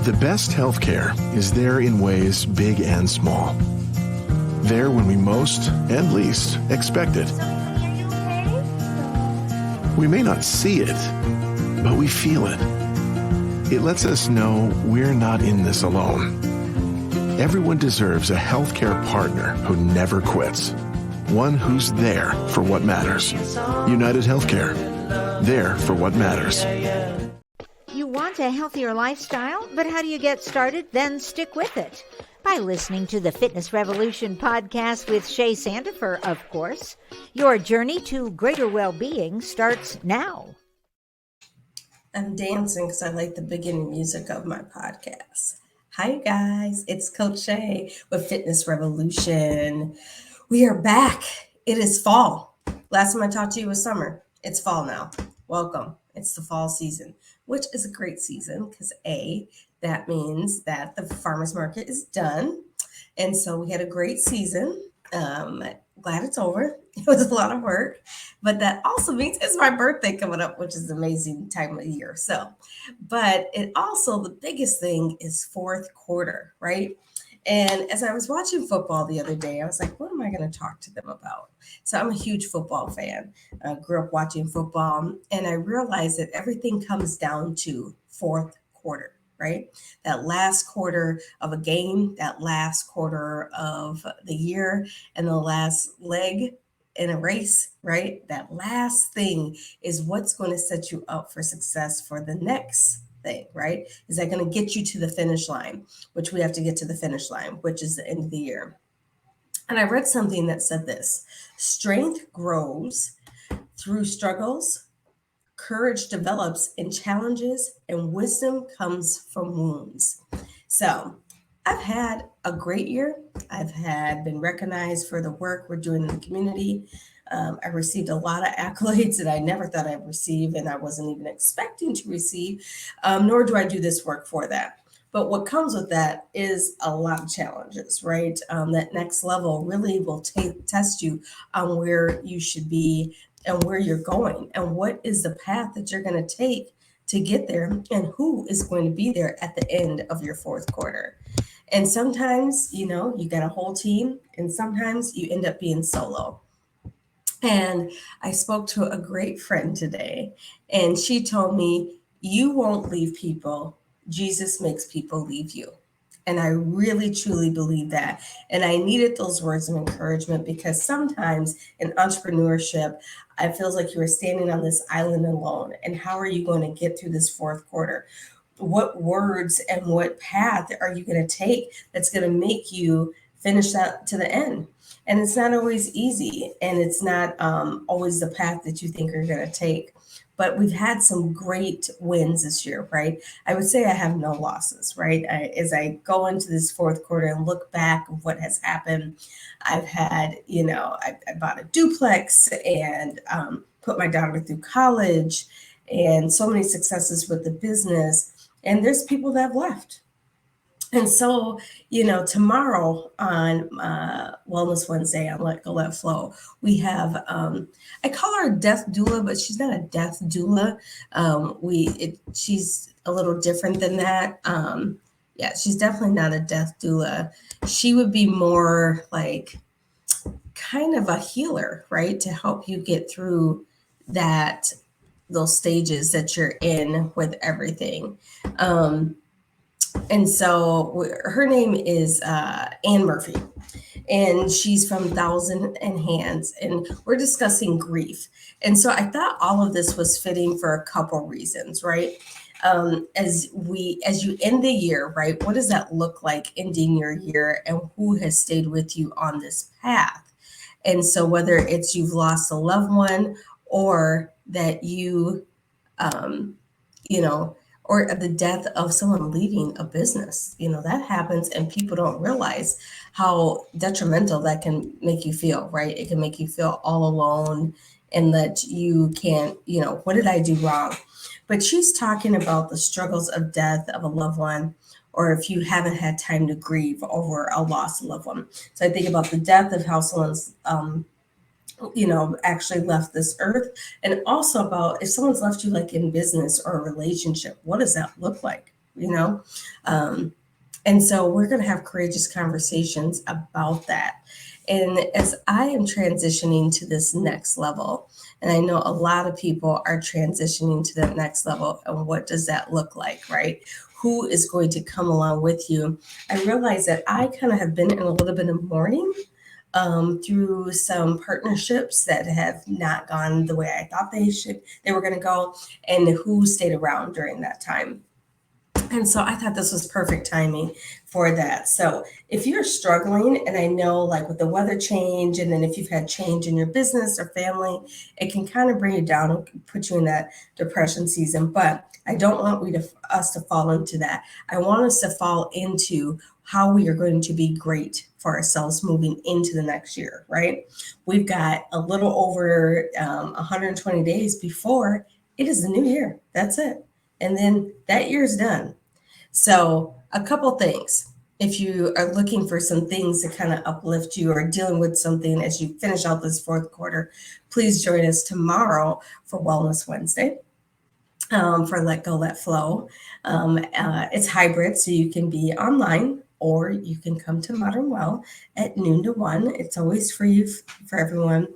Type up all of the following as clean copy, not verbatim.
The best healthcare is there in ways big and small. There when we most and least expect it. We may not see it, but we feel it. It lets us know we're not in this alone. Everyone deserves a healthcare partner who never quits. One who's there for what matters. United Healthcare. There for what matters. You want a healthier lifestyle, but how do you get started? Then stick with it. By listening to the Fitness Revolution podcast with Shay Sandifer, of course. Your journey to greater well-being starts now. I'm dancing because I like the beginning music of my podcast. Hi, guys. It's Coach Shay with Fitness Revolution. We are back. It is fall. Last time I talked to you was summer. It's fall now. Welcome. It's the fall season, which is a great season because that means that the farmer's market is done. And so we had a great season. Glad it's over. It was a lot of work, but that also means it's my birthday coming up, which is an amazing time of year. But it also, the biggest thing is fourth quarter, right? And as I was watching football the other day, I was like, what am I going to talk to them about? So I'm a huge football fan. I grew up watching football, and I realized that everything comes down to fourth quarter, right? That last quarter of a game, that last quarter of the year, and the last leg in a race, right? That last thing is what's going to set you up for success for the next thing, right? Is that going to get you to the finish line, which we have to get to the finish line, which is the end of the year. And I read something that said this: strength grows through struggles, courage develops in challenges, and wisdom comes from wounds. So I've had a great year. I've been recognized for the work we're doing in the community. I received a lot of accolades that I never thought I'd receive, and I wasn't even expecting to receive, nor do I do this work for that. But what comes with that is a lot of challenges, right? That next level really will test you on where you should be and where you're going, and what is the path that you're going to take to get there, and who is going to be there at the end of your fourth quarter. And sometimes, you got a whole team, and sometimes you end up being solo. And I spoke to a great friend today, and she told me, you won't leave people. Jesus makes people leave you. And I really, truly believe that. And I needed those words of encouragement, because sometimes in entrepreneurship, it feels like you are standing on this island alone. And how are you going to get through this fourth quarter? What words and what path are you going to take that's going to make you finish that to the end? And it's not always easy, and it's not always the path that you think you're going to take. But we've had some great wins this year, right? I would say I have no losses, right? As I go into this fourth quarter and look back of what has happened, I've had, I bought a duplex and put my daughter through college, and so many successes with the business. And there's people that have left. And so, tomorrow on Wellness Wednesday on Let Go, Let Flow, we have, I call her a death doula, but she's not a death doula. She's a little different than that. She's definitely not a death doula. She would be more like kind of a healer, right? To help you get through those stages that you're in with everything. And so her name is Ann Murphy, and she's from Thousand and Hands, and we're discussing grief. And so I thought all of this was fitting for a couple reasons, right? As you end the year, right? What does that look like ending your year, and who has stayed with you on this path? And so whether it's you've lost a loved one, or that or the death of someone leaving a business, that happens, and people don't realize how detrimental that can make you feel, right? It can make you feel all alone, and that you can't, what did I do wrong? But she's talking about the struggles of death of a loved one, or if you haven't had time to grieve over a lost loved one. So I think about the death of how someone's actually left this earth, and also about if someone's left you like in business or a relationship, what does that look like, you know? And so we're going to have courageous conversations about that. And as I am transitioning to this next level, and I know a lot of people are transitioning to that next level, and what does that look like, right? Who is going to come along with you? I realize that I kind of have been in a little bit of mourning through some partnerships that have not gone the way I thought they were going to go, and who stayed around during that time. And so I thought this was perfect timing for that. So if you're struggling, and I know like with the weather change, and then if you've had change in your business or family, it can kind of bring you down and put you in that depression season. But I don't want us to fall into that. I want us to fall into how we are going to be great for ourselves moving into the next year, right? We've got a little over 120 days before it is the new year. That's it. And then that year's done. So a couple things. If you are looking for some things to kind of uplift you or dealing with something as you finish out this fourth quarter, please join us tomorrow for Wellness Wednesday. For Let Go, Let Flow. It's hybrid, so you can be online or you can come to Modern Well at noon to 1. It's always free for everyone.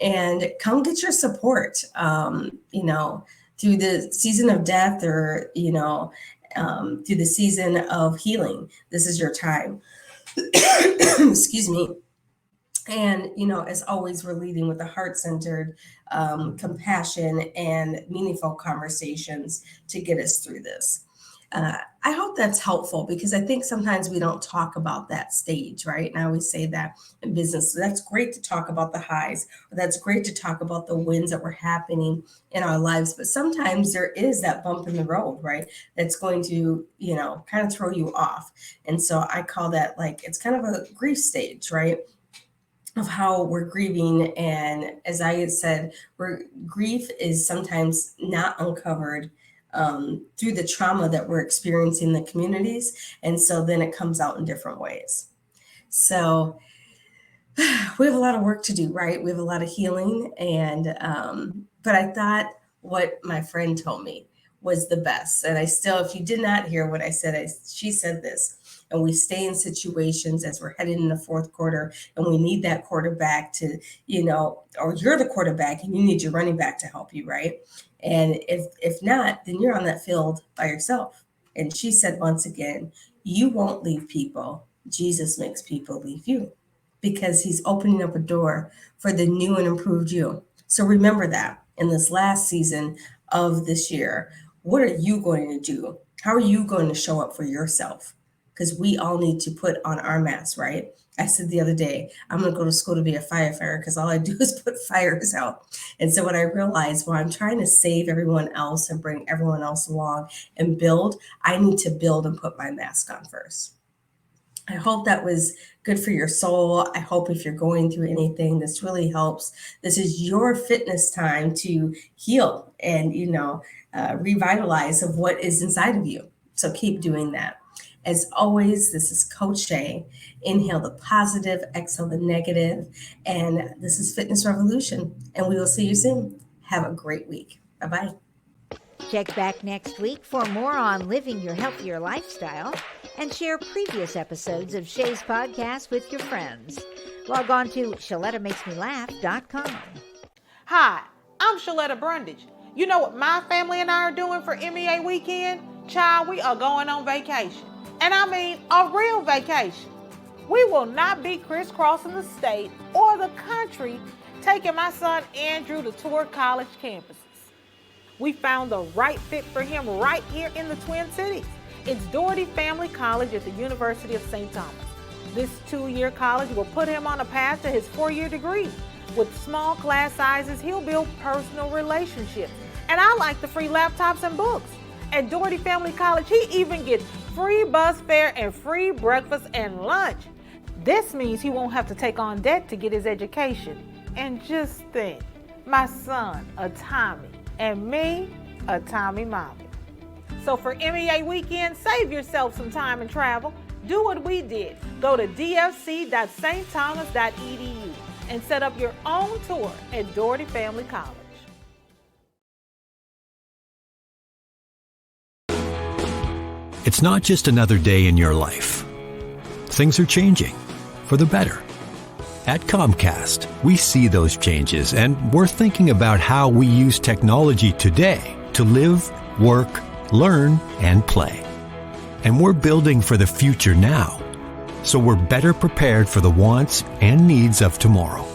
And come get your support, through the season of death or, through the season of healing. This is your time. Excuse me. And, as always, we're leading with a heart-centered compassion and meaningful conversations to get us through this. I hope that's helpful because I think sometimes we don't talk about that stage, right? And I always say that in business. So that's great to talk about the highs, or that's great to talk about the wins that were happening in our lives. But sometimes there is that bump in the road, right? That's going to, kind of throw you off. And so I call that it's kind of a grief stage, right? Of how we're grieving. And as I had said, grief is sometimes not uncovered through the trauma that we're experiencing in the communities. And so then it comes out in different ways. So we have a lot of work to do, right? We have a lot of healing. And, but I thought what my friend told me was the best. And I still, if you did not hear what I said, she said this. And we stay in situations as we're heading in the fourth quarter, and we need that quarterback to, or you're the quarterback and you need your running back to help you, right? And if not, then you're on that field by yourself. And she said, once again, you won't leave people. Jesus makes people leave you because he's opening up a door for the new and improved you. So remember that in this last season of this year, what are you going to do? How are you going to show up for yourself? Because we all need to put on our mask, right? I said the other day, I'm going to go to school to be a firefighter because all I do is put fires out. And so what I realized, while I'm trying to save everyone else and bring everyone else along and build, I need to build and put my mask on first. I hope that was good for your soul. I hope if you're going through anything, this really helps. This is your fitness time to heal and, revitalize of what is inside of you. So keep doing that. As always, this is Coach Shay. Inhale the positive, exhale the negative. And this is Fitness Revolution. And we will see you soon. Have a great week. Bye-bye. Check back next week for more on living your healthier lifestyle and share previous episodes of Shay's podcast with your friends. Log on to ShalettaMakesMeLaugh.com. Hi, I'm Shaletta Brundage. You know what my family and I are doing for MEA weekend? Child, we are going on vacation. And I mean a real vacation. We will not be crisscrossing the state or the country taking my son Andrew to tour college campuses. We found the right fit for him right here in the Twin Cities. It's Doherty Family College at the University of St. Thomas. This 2-year college will put him on a path to his 4-year degree. With small class sizes, he'll build personal relationships. And I like the free laptops and books. At Doherty Family College, he even gets free bus fare and free breakfast and lunch. This means he won't have to take on debt to get his education. And just think, my son, a Tommy, and me, a Tommy Mommy. So for MEA weekend, save yourself some time and travel. Do what we did. Go to dfc.stthomas.edu and set up your own tour at Doherty Family College. It's not just another day in your life. Things are changing for the better. At Comcast, we see those changes, and we're thinking about how we use technology today to live, work, learn, and play. And we're building for the future now, so we're better prepared for the wants and needs of tomorrow.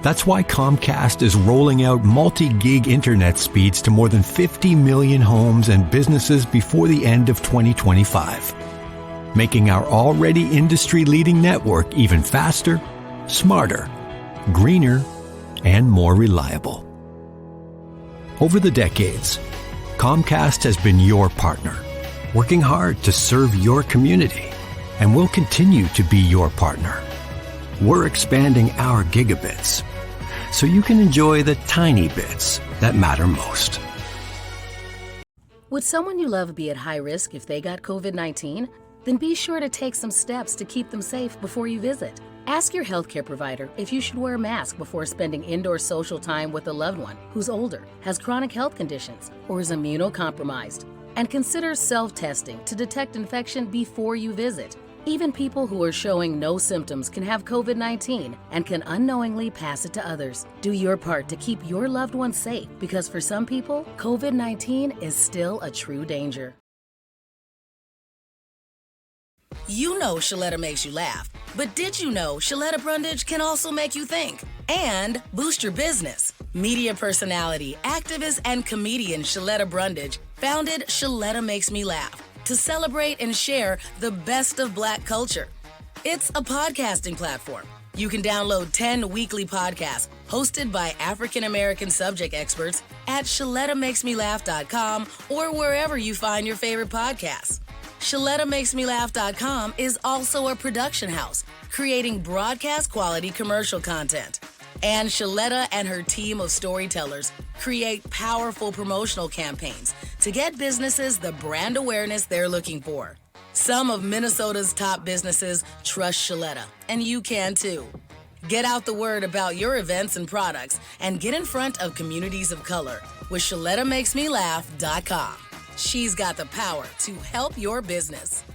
That's why Comcast is rolling out multi-gig internet speeds to more than 50 million homes and businesses before the end of 2025, making our already industry-leading network even faster, smarter, greener, and more reliable. Over the decades, Comcast has been your partner, working hard to serve your community, and will continue to be your partner. We're expanding our gigabits so you can enjoy the tiny bits that matter most. Would someone you love be at high risk if they got COVID-19? Then be sure to take some steps to keep them safe before you visit. Ask your healthcare provider if you should wear a mask before spending indoor social time with a loved one who's older, has chronic health conditions, or is immunocompromised. And consider self-testing to detect infection before you visit. Even people who are showing no symptoms can have COVID-19 and can unknowingly pass it to others. Do your part to keep your loved ones safe, because for some people, COVID-19 is still a true danger. You know Shaletta makes you laugh, but did you know Shaletta Brundage can also make you think and boost your business? Media personality, activist, and comedian Shaletta Brundage founded Shaletta Makes Me Laugh to celebrate and share the best of Black culture. It's a podcasting platform. You can download 10 weekly podcasts hosted by African American subject experts at ShalettaMakesMeLaugh.com or wherever you find your favorite podcasts. ShalettaMakesMeLaugh.com is also a production house, creating broadcast quality commercial content. And Shaletta and her team of storytellers create powerful promotional campaigns to get businesses the brand awareness they're looking for. Some of Minnesota's top businesses trust Shaletta, and you can too. Get out the word about your events and products and get in front of communities of color with ShalettaMakesMeLaugh.com. She's got the power to help your business.